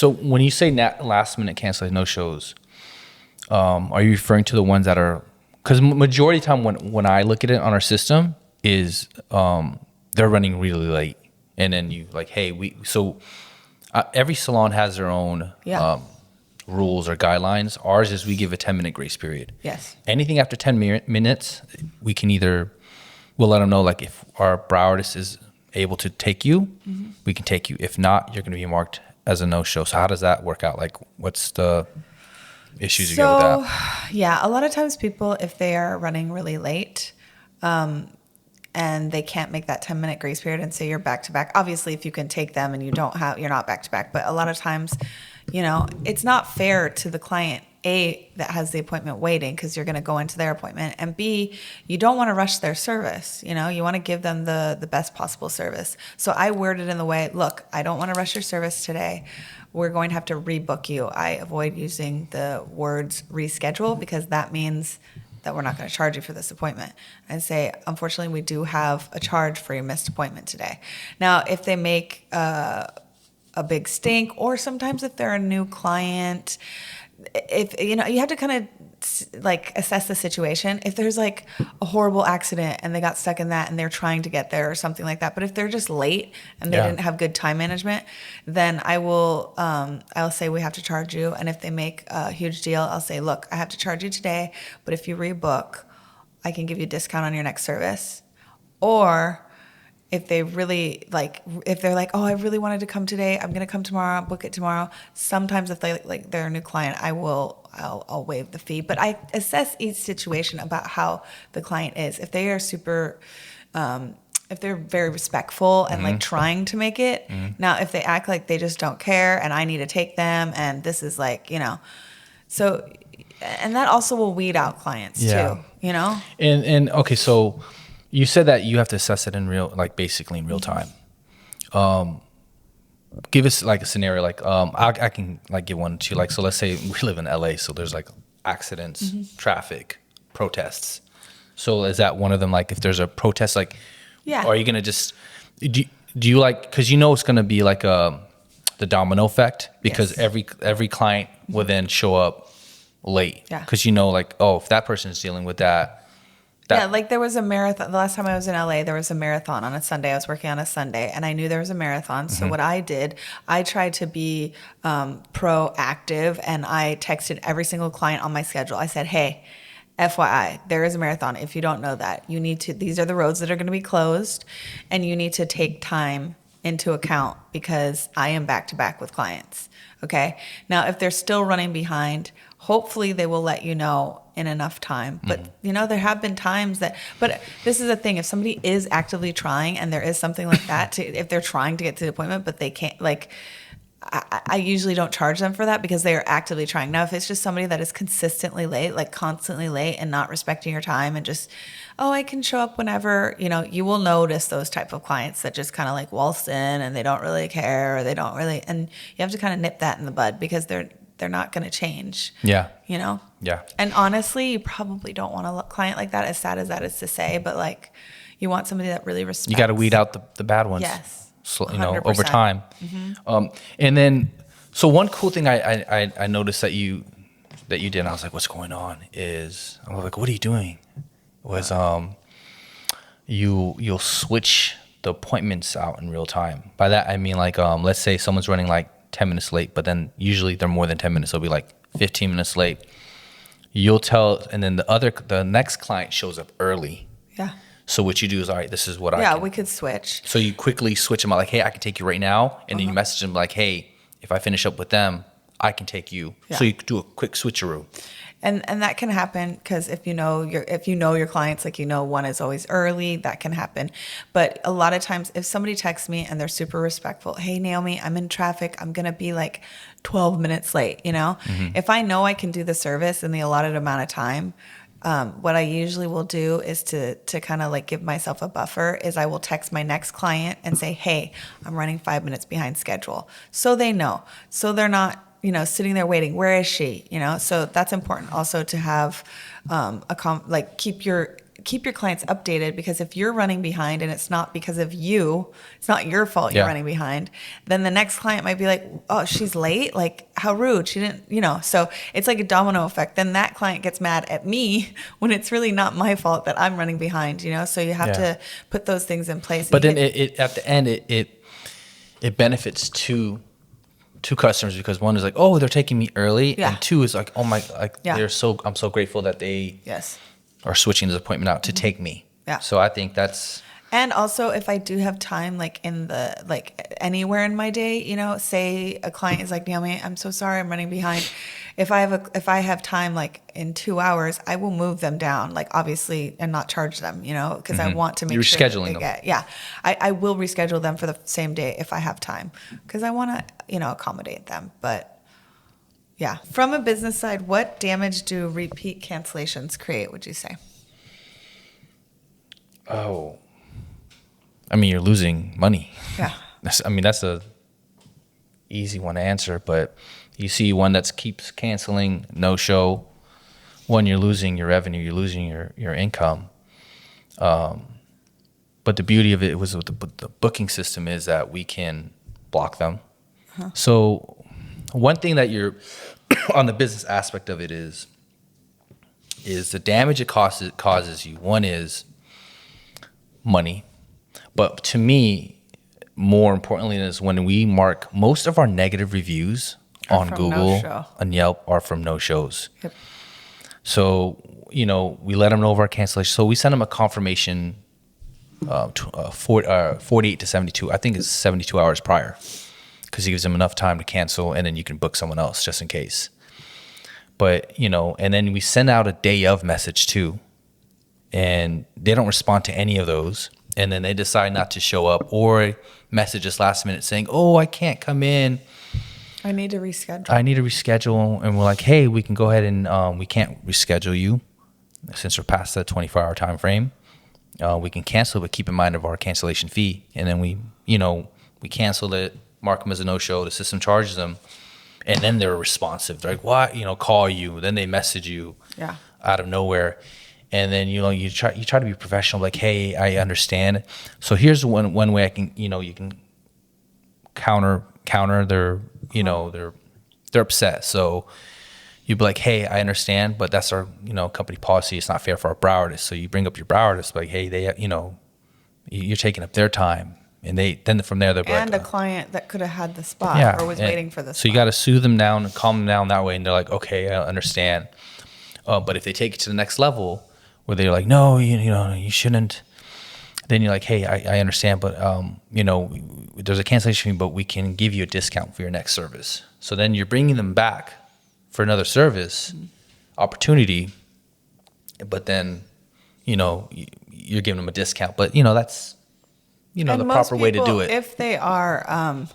So when you say last minute cancel no shows, are you referring to the ones that are, because majority of the time when I look at it on our system is they're running really late, and then you like, hey, every salon has their own rules or guidelines. Ours is we give a 10-minute grace period. Yes. Anything after 10 minutes, we can we'll let them know, like, if our brow artist is able to take you, we can take you. If not, you're going to be marked as a no-show. So how does that work out? Like, what's the issues you get with that? Yeah, a lot of times people, if they are running really late, and they can't make that 10-minute grace period and say you're back to back. Obviously, if you can take them and you're not back to back. But a lot of times, it's not fair to the client, A, that has the appointment waiting, because you're going to go into their appointment, and B, you don't want to rush their service. You want to give them the best possible service. So I worded in the way, look, I don't want to rush your service today. We're going to have to rebook you. I avoid using the words reschedule, because that means that we're not going to charge you for this appointment. I say, unfortunately, we do have a charge for your missed appointment today. Now, if they make a big stink, or sometimes if they're a new client, if you have to kind of like assess the situation. If there's like a horrible accident and they got stuck in that and they're trying to get there or something like that, but if they're just late and they didn't have good time management, then I'll say we have to charge you. And if they make a huge deal, I'll say, look, I have to charge you today, but if you rebook, I can give you a discount on your next service. Or if they really if they're like, oh, I really wanted to come today, I'm going to come tomorrow, book it tomorrow. Sometimes if they're a new client, I'll waive the fee. But I assess each situation about how the client is. If they are if they're very respectful and like trying to make it. Now, if they act like they just don't care and I need to take them and this is so, and that also will weed out clients too, And okay, so you said that you have to assess it basically in real time. Give us like a scenario, I can give one too. So let's say we live in LA, so there's like accidents, traffic, protests. So is that one of them? Like if there's a protest, are you gonna just do you because it's gonna be like the domino effect, because every client will then show up late, because if that person is dealing with that. There was a marathon. The last time I was in LA, there was a marathon on a Sunday. I was working on a Sunday, and I knew there was a marathon. So what I did, I tried to be proactive, and I texted every single client on my schedule. I said, hey, FYI, there is a marathon. If you don't know that, these are the roads that are going to be closed, and you need to take time into account because I am back to back with clients. Okay. Now, if they're still running behind, hopefully they will let you know in enough time. But, there have been times but this is the thing. If somebody is actively trying and there is something like that, if they're trying to get to the appointment, but they can't, I usually don't charge them for that because they are actively trying. Now, if it's just somebody that is consistently late, constantly late and not respecting your time and just, I can show up whenever, you will notice those type of clients that just kind of waltz in and they don't really care, or they don't really, and you have to kind of nip that in the bud because they're not going to change. Yeah. Yeah. And honestly, you probably don't want a client like that, as sad as that is to say, but you want somebody that really respects. You got to weed out the bad ones. Yes. Over time. And then, so one cool thing I noticed that you did, and I was like, what's going on? I was like, what are you doing? Was you'll switch the appointments out in real time. By that I mean let's say someone's running 10 minutes late, but then usually they're more than 10 minutes. They'll be 15 minutes late. You'll tell, and then the next client shows up early. Yeah. So what you do is, all right, this is what I can. Yeah, we could switch. So you quickly switch them out, hey, I can take you right now. And then you message them hey, if I finish up with them, I can take you. Yeah. So you do a quick switcheroo. And that can happen because if you know your clients, one is always early, that can happen. But a lot of times if somebody texts me and they're super respectful, hey, Naomi, I'm in traffic, I'm going to be 12 minutes late, If I know I can do the service in the allotted amount of time, what I usually will do is to kind of give myself a buffer is I will text my next client and say, hey, I'm running 5 minutes behind schedule. So they know. So they're not, sitting there waiting. Where is she? So that's important also to have keep your keep your clients updated, because if you're running behind and it's not because of you, it's not your fault you're running behind, then the next client might be like, oh, she's late. Like, how rude. She didn't, so it's like a domino effect. Then that client gets mad at me when it's really not my fault that I'm running behind, so you have to put those things in place. But then it at the end, it benefits two customers, because one is like, oh, they're taking me early. And two is like, oh my, I'm so grateful that they are switching this appointment out to take me. Yeah. So I think that's. And also, if I do have time, like anywhere in my day, say a client is like, Naomi, I'm so sorry, I'm running behind. If I have time, like in 2 hours, I will move them down, like obviously, and not charge them, because I want to make You're sure scheduling them. I will reschedule them for the same day if I have time, because I want to, accommodate them. But yeah, from a business side, what damage do repeat cancellations create, would you say? Oh, I mean, you're losing money. Yeah. That's a easy one to answer, but you see one that keeps canceling, no show. One, you're losing your revenue, you're losing your income. But the beauty of it was with the booking system is that we can block them. Uh-huh. So one thing that you're on the business aspect of it is the damage it causes you. One is money. But to me, more importantly, is when we mark most of our negative reviews on Google and Yelp are from no-shows. Yep. So, we let them know of our cancellation. So we send them a confirmation 48 to 72. I think it's 72 hours prior, because it gives them enough time to cancel, and then you can book someone else just in case. But, and then we send out a day of message too, and they don't respond to any of those. And then they decide not to show up, or message us last minute saying, oh, I can't come in. I need to reschedule. And we're like, hey, we can go ahead and we can't reschedule you since we're past the 24-hour time frame. We can cancel, but keep in mind of our cancellation fee. And then we cancel it, mark them as a no-show. The system charges them. And then they're responsive. They're like, what? Call you. Then they message you out of nowhere. And then you try to be professional, like, hey, I understand. So here's one way I can you can counter their they're upset. So you'd be like, hey, I understand, but that's our company policy. It's not fair for our brow artists. So you bring up your brow artists, like, hey, they you're taking up their time, and then from there they're and like, a client that could have had the spot or was waiting for the spot. So you got to soothe them down and calm them down that way, and they're like, okay, I understand. But if they take it to the next level, where they're like, no, you shouldn't. Then you're like, hey, I understand, but there's a cancellation fee, but we can give you a discount for your next service. So then you're bringing them back for another service opportunity, but then you're giving them a discount. But that's the proper way to do it. If they are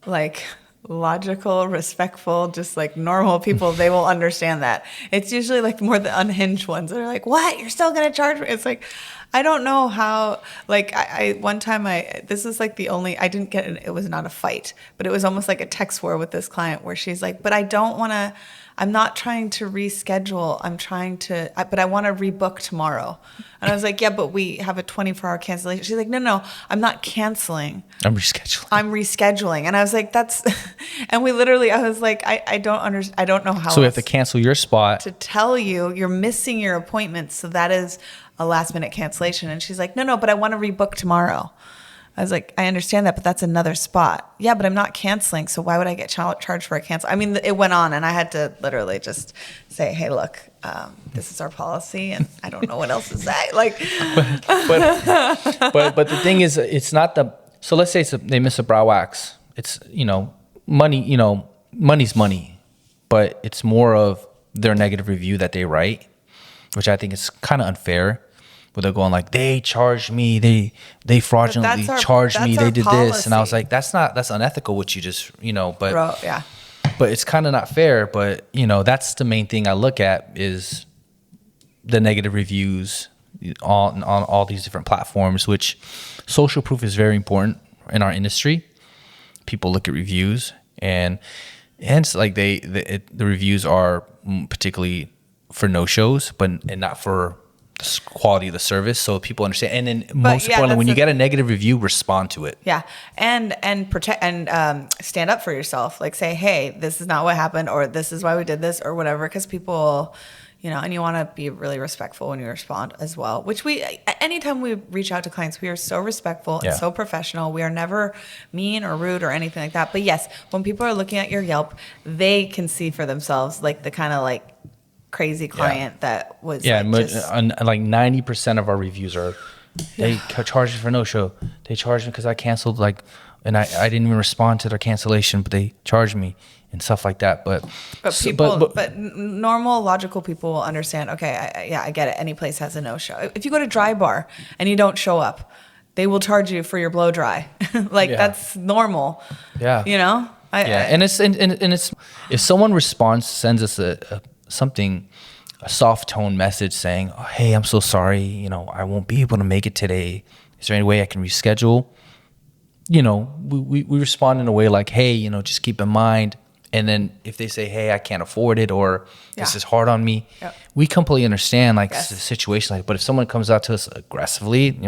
like logical, respectful, just like normal people, they will understand that. It's usually like more the unhinged ones that are like, what? You're still going to charge me? It's like, I don't know how, like I one time this is like the only, I didn't get it was not a fight, but it was almost like a text war with this client where she's like, but I'm not trying to reschedule. But I want to rebook tomorrow. And I was like, yeah, but we have a 24-hour cancellation. She's like, no, I'm not canceling. I'm rescheduling. And I was like, and I was like, I don't understand. I don't know how. So we have to cancel your spot. To tell you're missing your appointment. So that is a last minute cancellation. And she's like, no, but I want to rebook tomorrow. I was like, I understand that, but that's another spot. Yeah, but I'm not canceling, so why would I get charged for a cancel? I mean, it went on, and I had to literally just say, hey, look, this is our policy, and I don't know what else to say. Like, but the thing is, it's not the. So let's say they miss a brow wax. It's money. Money's money, but it's more of their negative review that they write, which I think is kind of unfair. Where they're going like, they charged me, they fraudulently charged me, they did policy. This, and I was like, that's unethical. What you just but yeah. But it's kind of not fair. But that's the main thing I look at is the negative reviews on all these different platforms. Which social proof is very important in our industry. People look at reviews, and hence like the reviews are particularly for no shows, and not for quality of the service, so people understand. And then most importantly, when you get a negative review, respond to it. Yeah, and protect and stand up for yourself. Like say, hey, this is not what happened, or this is why we did this, or whatever. Because people, and you want to be really respectful when you respond as well. Which anytime we reach out to clients, we are so respectful and so professional. We are never mean or rude or anything like that. But yes, when people are looking at your Yelp, they can see for themselves like the kind of like crazy client that was like 90% of our reviews are they charge me for no show. They charged me because I canceled and I didn't even respond to their cancellation, but they charged me and stuff like that. But normal logical people will understand. Okay, I get it. Any place has a no show. If you go to Dry Bar and you don't show up, they will charge you for your blow dry. That's normal. Yeah, and it's if someone responds, sends us a soft tone message saying, oh, hey, I'm so sorry, I won't be able to make it today. Is there any way I can reschedule? We respond in a way like, hey, just keep in mind. And then if they say, hey, I can't afford it, or this is hard on me, we completely understand the situation. But if someone comes out to us aggressively,